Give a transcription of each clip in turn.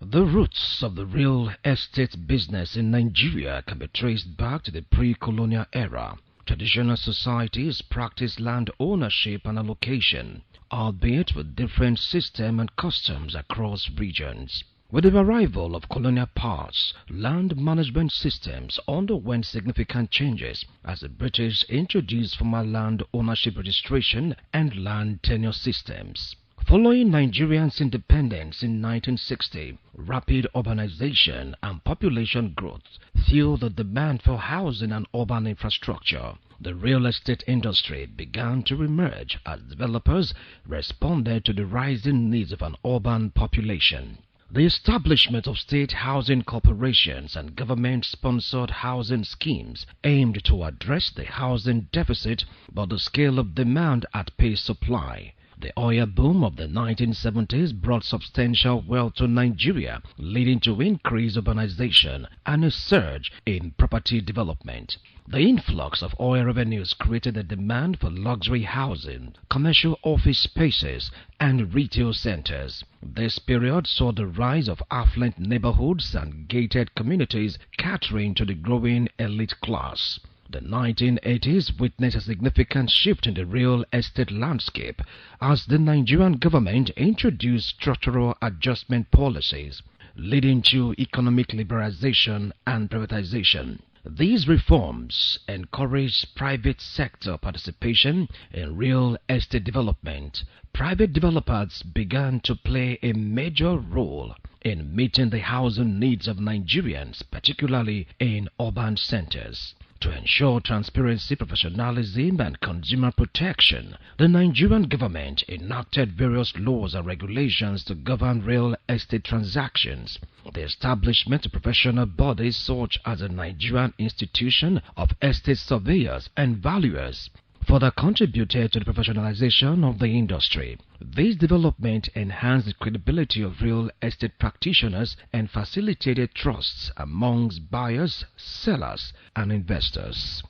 The roots of the real estate business in Nigeria can be traced back to the pre-colonial era. Traditional societies practiced land ownership and allocation, albeit with different systems and customs across regions. With the arrival of colonial powers, land management systems underwent significant changes as the British introduced formal land ownership registration and land tenure systems. Following Nigeria's independence in 1960, rapid urbanization and population growth fueled the demand for housing and urban infrastructure. The real estate industry began to emerge as developers responded to the rising needs of an urban population. The establishment of state housing corporations and government-sponsored housing schemes aimed to address the housing deficit, but the scale of demand outpaced supply. The oil boom of the 1970s brought substantial wealth to Nigeria, leading to increased urbanization and a surge in property development. The influx of oil revenues created a demand for luxury housing, commercial office spaces, and retail centers. This period saw the rise of affluent neighborhoods and gated communities catering to the growing elite class. The 1980s witnessed a significant shift in the real estate landscape as the Nigerian government introduced structural adjustment policies, leading to economic liberalization and privatization. These reforms encouraged private sector participation in real estate development. Private developers began to play a major role in meeting the housing needs of Nigerians, particularly in urban centers. To ensure transparency, professionalism, and consumer protection, the Nigerian government enacted various laws and regulations to govern real estate transactions. The establishment of professional bodies such as the Nigerian Institution of Estate Surveyors and Valuers further contributed to the professionalization of the industry. This development enhanced the credibility of real estate practitioners and facilitated trusts amongst buyers, sellers, and investors.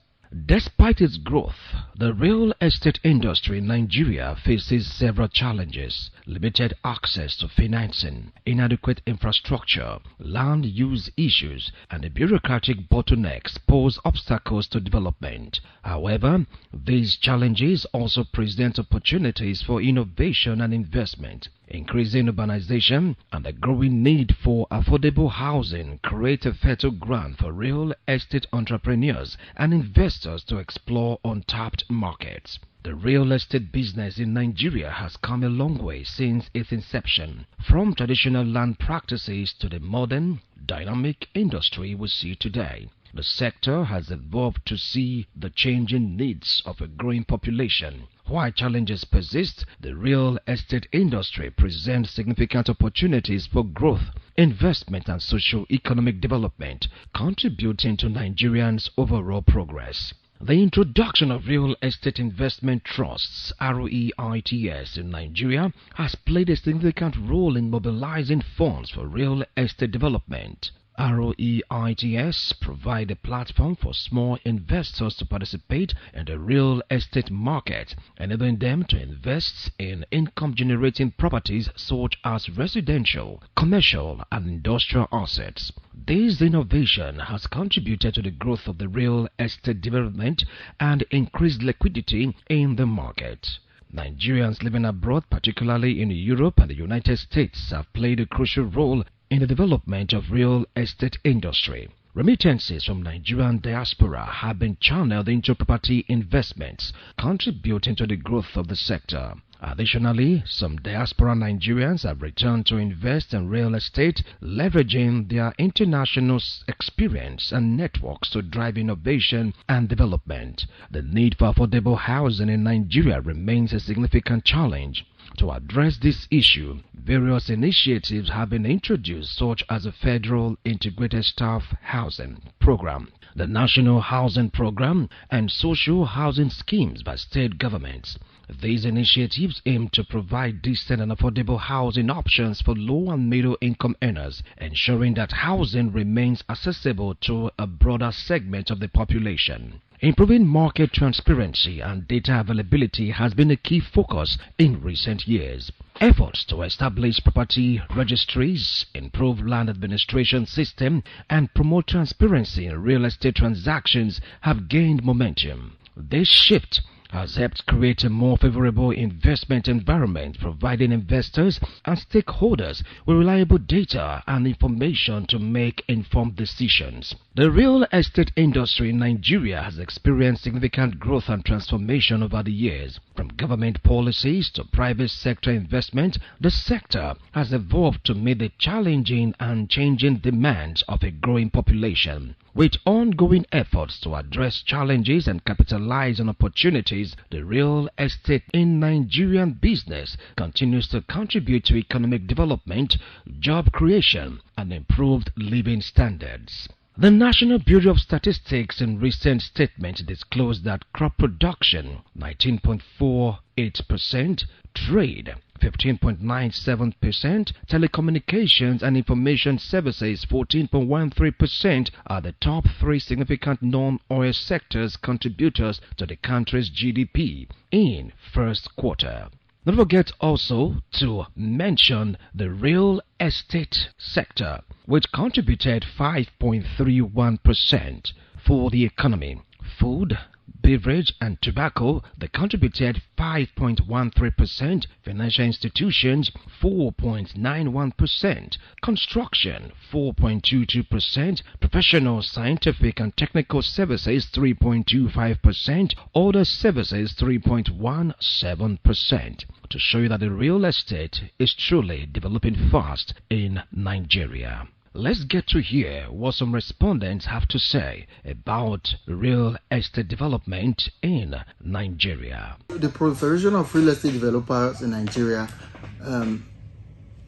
Despite its growth, the real estate industry in Nigeria faces several challenges: limited access to financing, inadequate infrastructure, land use issues, and the bureaucratic bottlenecks pose obstacles to development. However, these challenges also present opportunities for innovation and investment. Increasing urbanization and the growing need for affordable housing create a fertile ground for real estate entrepreneurs and investors to explore untapped markets. The real estate business in Nigeria has come a long way since its inception, from traditional land practices to the modern, dynamic industry we see today. The sector has evolved to see the changing needs of a growing population. While challenges persist, the real estate industry presents significant opportunities for growth, investment, and socio-economic development, contributing to Nigerians' overall progress. The introduction of real estate investment trusts (REITs) in Nigeria has played a significant role in mobilizing funds for real estate development. REITs provide a platform for small investors to participate in the real estate market, enabling them to invest in income-generating properties such as residential, commercial, and industrial assets. This innovation has contributed to the growth of the real estate development and increased liquidity in the market. Nigerians living abroad, particularly in Europe and the United States, have played a crucial role in the development of real estate industry. Remittances from Nigerian diaspora have been channeled into property investments, contributing to the growth of the sector. Additionally, some diaspora Nigerians have returned to invest in real estate, leveraging their international experience and networks to drive innovation and development. The need for affordable housing in Nigeria remains a significant challenge. To address this issue, various initiatives have been introduced, such as the Federal Integrated Staff Housing Program, the National Housing Program, and social housing schemes by state governments. These initiatives aim to provide decent and affordable housing options for low and middle income earners, ensuring that housing remains accessible to a broader segment of the population. Improving market transparency and data availability has been a key focus in recent years. Efforts to establish property registries, improve land administration system, and promote transparency in real estate transactions have gained momentum. This shift has helped create a more favorable investment environment, providing investors and stakeholders with reliable data and information to make informed decisions. The real estate industry in Nigeria has experienced significant growth and transformation over the years. From government policies to private sector investment, the sector has evolved to meet the challenging and changing demands of a growing population. With ongoing efforts to address challenges and capitalize on opportunities, the real estate in Nigerian business continues to contribute to economic development, job creation, and improved living standards. The National Bureau of Statistics in recent statement disclosed that crop production 19.48%, trade 15.97%, telecommunications and information services 14.13% are the top three significant non-oil sectors contributors to the country's GDP in first quarter. Don't forget also to mention the real estate sector, which contributed 5.31% for the economy. Food, beverage and tobacco, they contributed 5.13%, financial institutions 4.91%, construction 4.22%, professional, scientific and technical services 3.25%, other services 3.17%, to show you that the real estate is truly developing fast in Nigeria. Let's get to hear what some respondents have to say about real estate development in Nigeria. The proliferation of real estate developers in Nigeria,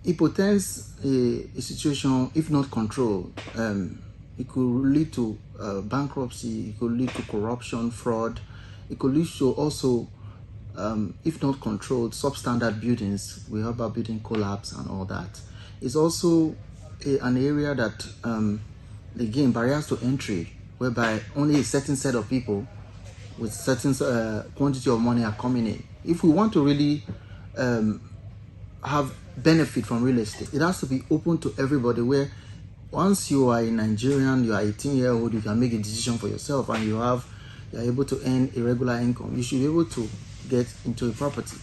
it portends a situation, if not controlled. It could lead to bankruptcy, it could lead to corruption, fraud. It could lead to also, if not controlled, substandard buildings. We heard about building collapse and all that. It's also an area that, again, barriers to entry, whereby only a certain set of people with certain quantity of money are coming in. If we want to really have benefit from real estate, it has to be open to everybody, where once you are a Nigerian, you are 18-year-old, you can make a decision for yourself and you are able to earn a regular income, you should be able to get into a property.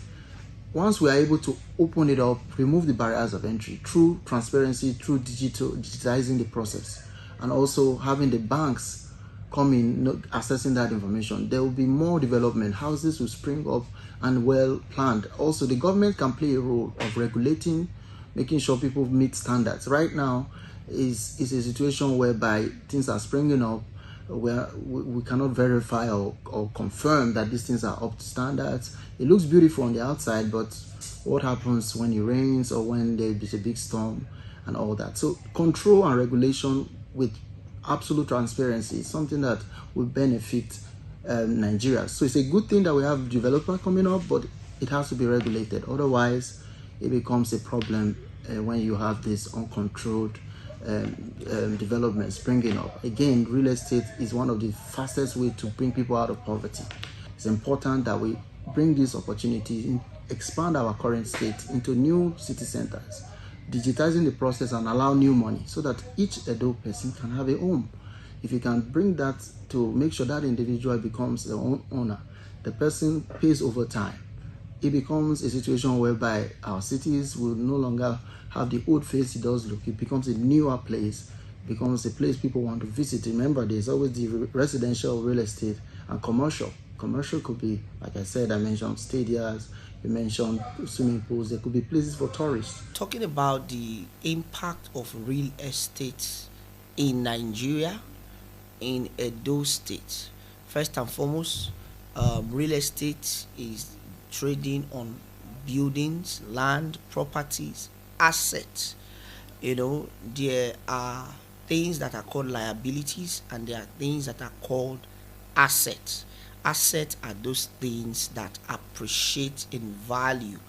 Once we are able to open it up, remove the barriers of entry through transparency, through digitizing the process, and also having the banks come in, assessing that information, there will be more development. Houses will spring up and well planned. Also, the government can play a role of regulating, making sure people meet standards. Right now is a situation whereby things are springing up where we cannot verify or confirm that these things are up to standards. It looks beautiful on the outside, but what happens when it rains or when there is a big storm and all that? So control and regulation with absolute transparency is something that will benefit Nigeria. So it's a good thing that we have developers coming up, but it has to be regulated. Otherwise, it becomes a problem when you have this uncontrolled development springing up. Again, real estate is one of the fastest ways to bring people out of poverty. It's important that we bring these opportunities, expand our current state into new city centers, digitizing the process and allow new money so that each adult person can have a home. If you can bring that to make sure that individual becomes the own owner, the person pays over time. It becomes a situation whereby our cities will no longer have the old face it does look. It becomes a newer place, becomes a place people want to visit. Remember, there's always the residential real estate and commercial. Commercial could be, like I said, I mentioned stadiums, you mentioned swimming pools, there could be places for tourists. Talking about the impact of real estate in Nigeria, in Edo State, first and foremost, real estate is trading on buildings, land, properties, assets. There are things that are called liabilities and there are things that are called assets. Assets are those things that appreciate in value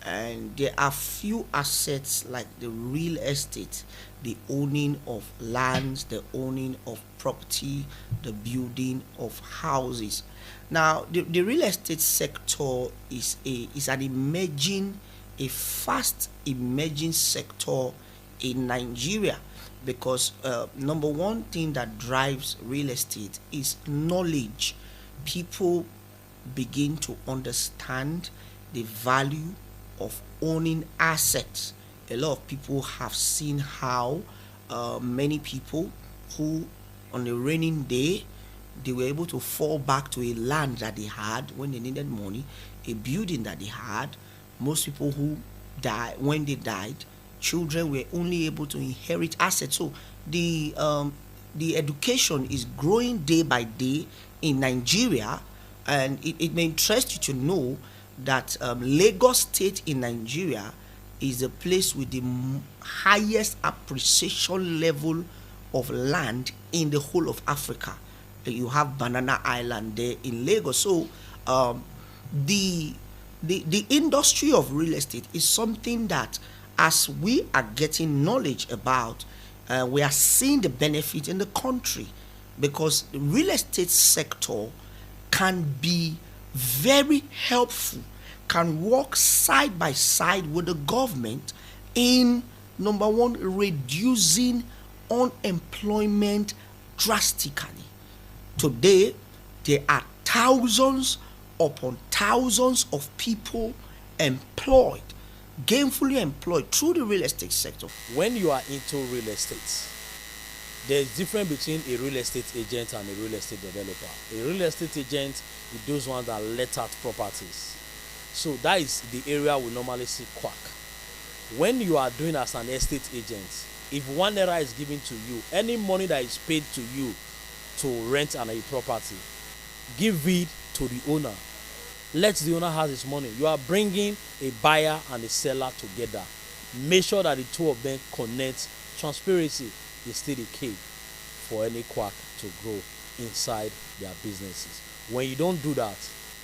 And there are few assets like the real estate, the owning of lands, the owning of property, the building of houses. Now, the real estate sector is an emerging, a fast emerging sector in Nigeria, because number one thing that drives real estate is knowledge. People begin to understand the value of owning assets. A lot of people have seen how many people who, on a raining day, they were able to fall back to a land that they had when they needed money, a building that they had. Most people who died, when they died, children were only able to inherit assets. So the education is growing day by day in Nigeria, and it may interest you to know that Lagos State in Nigeria is the place with the highest appreciation level of land in the whole of Africa. You have Banana Island there in Lagos. So the industry of real estate is something that, as we are getting knowledge about, we are seeing the benefit in the country, because the real estate sector can be very helpful, can work side by side with the government in, number one, reducing unemployment drastically. Today, there are thousands upon thousands of people employed, gainfully employed through the real estate sector. When you are into real estate, there's difference between a real estate agent and a real estate developer. A real estate agent is those ones that let out properties. So that is the area we normally see quack. When you are doing as an estate agent, if 1 naira is given to you, any money that is paid to you to rent a property, give it to the owner. Let the owner have his money. You are bringing a buyer and a seller together. Make sure that the two of them connect. Transparency is still the key for any quack to grow inside their businesses. When you don't do that,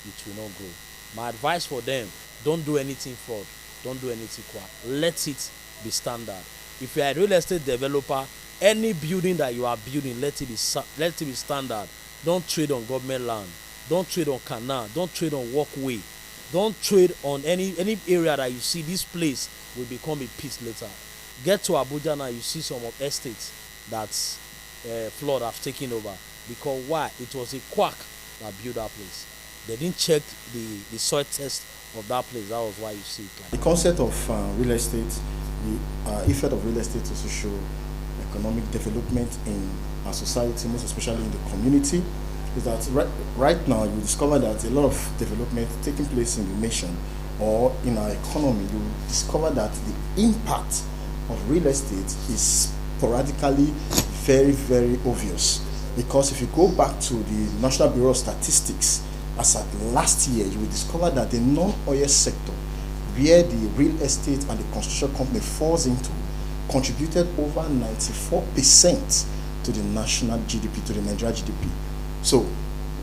it will not grow. My advice for them, don't do anything fraud. Don't do anything quack. Let it be standard. If you are a real estate developer, any building that you are building, let it be standard. Don't trade on government land. Don't trade on canal. Don't trade on walkway. Don't trade on any area that you see this place will become a piece later. Get to Abuja now, you see some of estates that flood have taken over. Because why? It was a quack that built that place. They didn't check the soil test of that place. That was why you see it like The concept of real estate, the effect of real estate to social economic development in our society, most especially in the community, is that right now you discover that a lot of development taking place in the nation or in our economy. You discover that the impact of real estate is sporadically very, very obvious. Because if you go back to the National Bureau of Statistics, as at last year, you will discover that the non-oil sector, where the real estate and the construction company falls into, contributed over 94% to the national GDP, to the Nigeria GDP. So,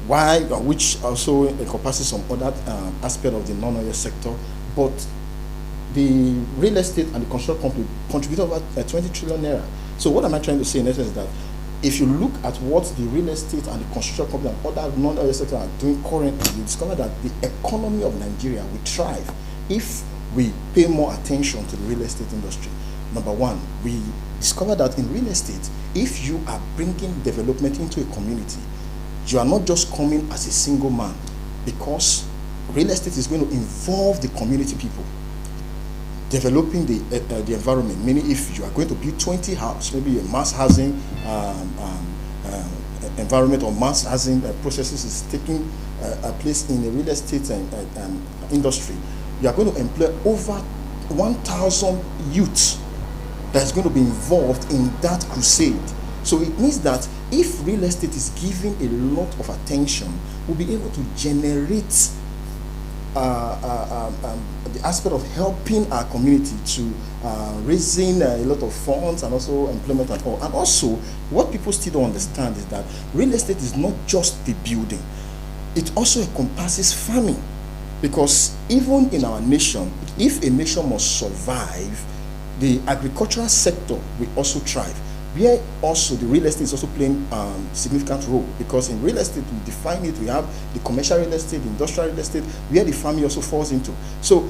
which also encompasses some other aspect of the non-oil sector, but the real estate and the construction company contributed over 20 trillion naira. So what am I trying to say in essence is that if you look at what the real estate and the construction company and other non-oil sectors are doing currently, you discover that the economy of Nigeria will thrive if we pay more attention to the real estate industry. Number one, we discover that in real estate, if you are bringing development into a community, you are not just coming as a single man, because real estate is going to involve the community people. Developing the environment, meaning if you are going to build 20 houses, maybe a mass housing environment or mass housing processes is taking place in the real estate industry, you are going to employ over 1,000 youths that's going to be involved in that crusade. So it means that if real estate is given a lot of attention, we'll be able to generate the aspect of helping our community to raising a lot of funds and also employment and all. And also, what people still don't understand is that real estate is not just the building. It also encompasses farming. Because even in our nation, if a nation must survive, the agricultural sector will also thrive, where also the real estate is also playing significant role, because in real estate we define it, we have the commercial real estate, the industrial real estate, where the farming also falls into. So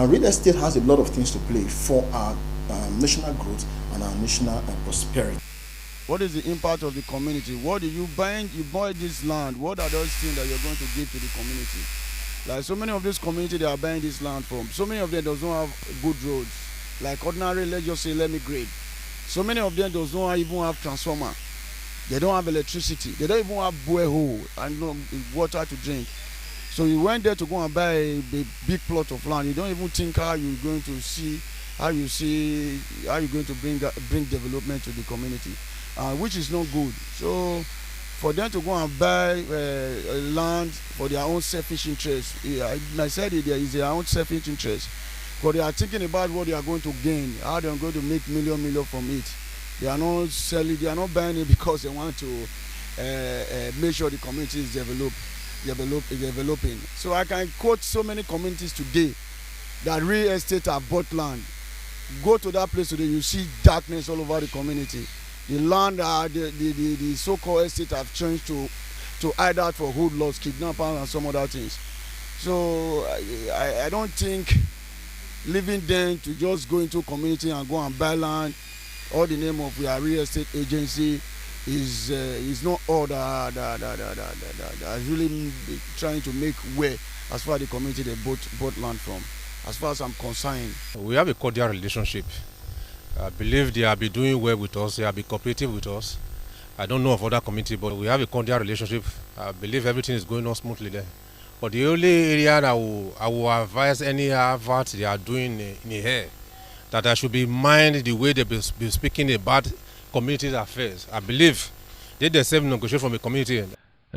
real estate has a lot of things to play for our national growth and our national prosperity. What is the impact of the community? What do you buy? You buy this land. What are those things that you're going to give to the community? Like so many of this community, they are buying this land from. So many of them does not have good roads. Like ordinary, let's just say, let me grade. So many of them does not even have transformer. They don't have electricity. They don't even have borehole and water to drink. So you went there to go and buy a big plot of land. You don't even think how you're going to how you're going to bring development to the community, which is not good. So for them to go and buy land for their own selfish interest, I said it, there is their own selfish interest. But they are thinking about what they are going to gain, how they are going to make million from it. They are not selling, they are not buying it because they want to make sure the community is developing. So I can quote so many communities today that real estate have bought land. Go to that place today, you see darkness all over the community. The land, the so-called estate have changed to either for hoodlums, kidnappers, and some other things. So I don't think leaving them to just go into community and go and buy land, all the name of your real estate agency, is not all that really trying to make way as far as the community they bought land from. As far as I'm concerned, we have a cordial relationship. I believe they have been doing well with us. They have been cooperative with us. I don't know of other community, but we have a cordial relationship. I believe everything is going on smoothly there. But the only area that I will advise any effort they are doing in here, that I should be mind the way they be speaking about community affairs. I believe they themselves negotiate from a community.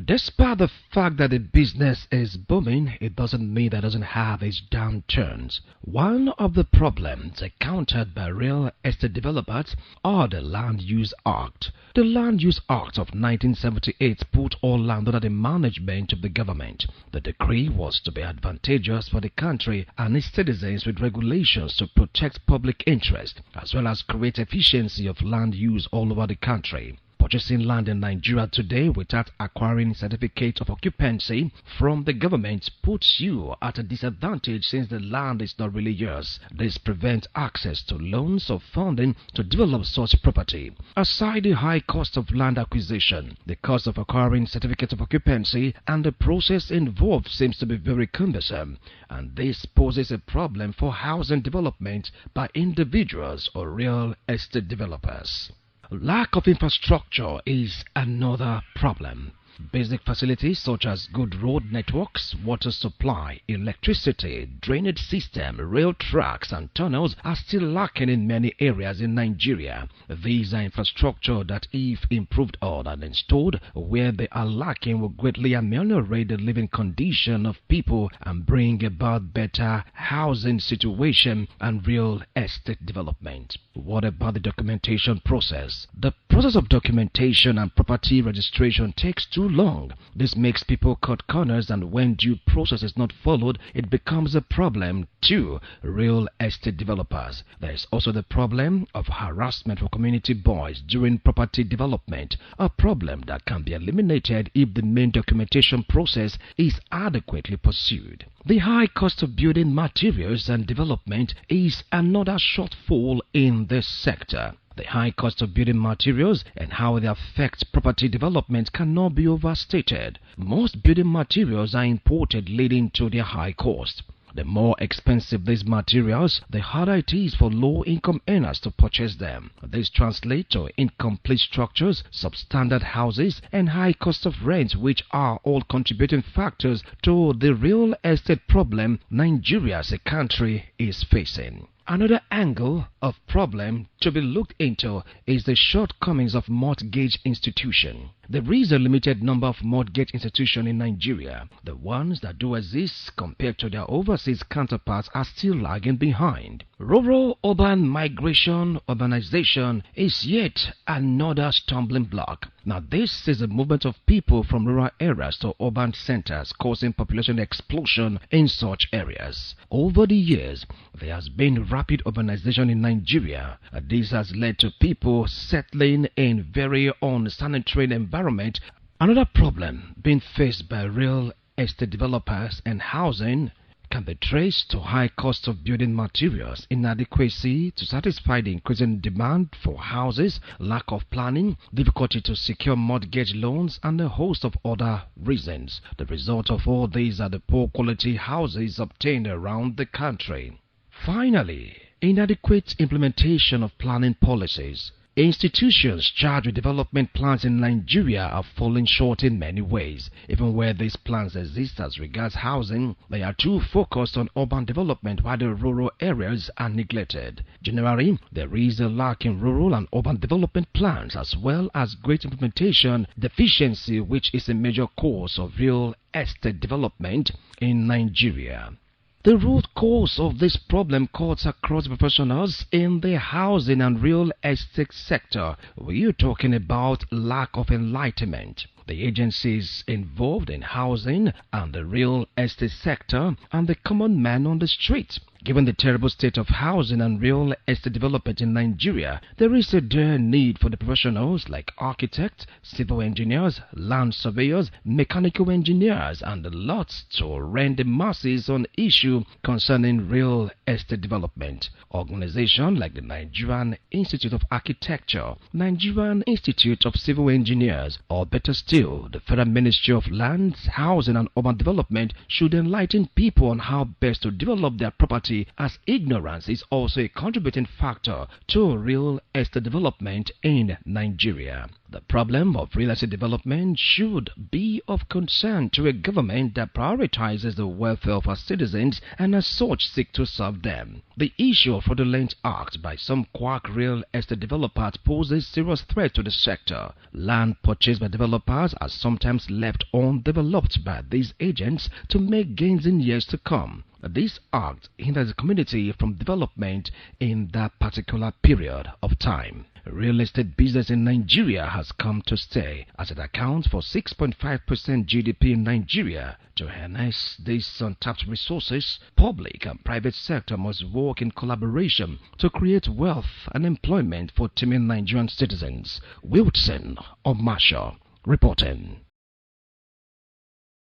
Despite the fact that the business is booming, it doesn't mean that it doesn't have its downturns. One of the problems encountered by real estate developers are the Land Use Act. The Land Use Act of 1978 put all land under the management of the government. The decree was to be advantageous for the country and its citizens, with regulations to protect public interest as well as create efficiency of land use all over the country. Purchasing land in Nigeria today without acquiring certificate of occupancy from the government puts you at a disadvantage, since the land is not really yours. This prevents access to loans or funding to develop such property. Aside the high cost of land acquisition, the cost of acquiring certificate of occupancy and the process involved seems to be very cumbersome, and this poses a problem for housing development by individuals or real estate developers. Lack of infrastructure is another problem. Basic facilities such as good road networks, water supply, electricity, drainage system, rail tracks and tunnels are still lacking in many areas in Nigeria. These are infrastructure that, if improved on and installed where they are lacking, will greatly ameliorate the living condition of people and bring about better housing situation and real estate development. What about the documentation process? The process of documentation and property registration takes too long. This makes people cut corners, and when due process is not followed, it becomes a problem to real estate developers. There is also the problem of harassment for community boys during property development, a problem that can be eliminated if the main documentation process is adequately pursued. The high cost of building materials and development is another shortfall in this sector. The high cost of building materials and how they affect property development cannot be overstated. Most building materials are imported, leading to their high cost. The more expensive these materials, the harder it is for low-income earners to purchase them. This translates to incomplete structures, substandard houses, and high cost of rent, which are all contributing factors to the real estate problem Nigeria as a country is facing. Another angle of problem to be looked into is the shortcomings of mortgage institution. There is a limited number of mortgage institutions in Nigeria. The ones that do exist compared to their overseas counterparts are still lagging behind. Rural-urban migration, urbanization is yet another stumbling block. Now, this is a movement of people from rural areas to urban centers, causing population explosion in such areas. Over the years, there has been rapid urbanization in Nigeria. This has led to people settling in very unsanitary environment. Another problem being faced by real estate developers and housing can be traced to high cost of building materials, inadequacy to satisfy the increasing demand for houses, lack of planning, difficulty to secure mortgage loans, and a host of other reasons. The result of all these are the poor quality houses obtained around the country. Finally, inadequate implementation of planning policies. Institutions charged with development plans in Nigeria are falling short in many ways. Even where these plans exist as regards housing, they are too focused on urban development while the rural areas are neglected. Generally, there is a lack in rural and urban development plans as well as great implementation deficiency, which is a major cause of real estate development in Nigeria. The root cause of this problem cuts across professionals in the housing and real estate sector. We are talking about lack of enlightenment. The agencies involved in housing and the real estate sector and the common man on the street. Given the terrible state of housing and real estate development in Nigeria, there is a dire need for the professionals like architects, civil engineers, land surveyors, mechanical engineers, and the lots to rend the masses on issue concerning real estate development. Organizations like the Nigerian Institute of Architecture, Nigerian Institute of Civil Engineers, or better still, the Federal Ministry of Lands, Housing and Urban Development should enlighten people on how best to develop their property, as ignorance is also a contributing factor to real estate development in Nigeria. The problem of real estate development should be of concern to a government that prioritizes the welfare of our citizens and as such seek to serve them. The issue of fraudulent acts by some quack real estate developers poses serious threat to the sector. Land purchased by developers are sometimes left undeveloped by these agents to make gains in years to come. This act hinders the community from development in that particular period of time. Real estate business in Nigeria has come to stay as it accounts for 6.5% GDP in Nigeria. To harness these untapped resources, public and private sector must work in collaboration to create wealth and employment for teeming Nigerian citizens. Wilson Omasha reporting.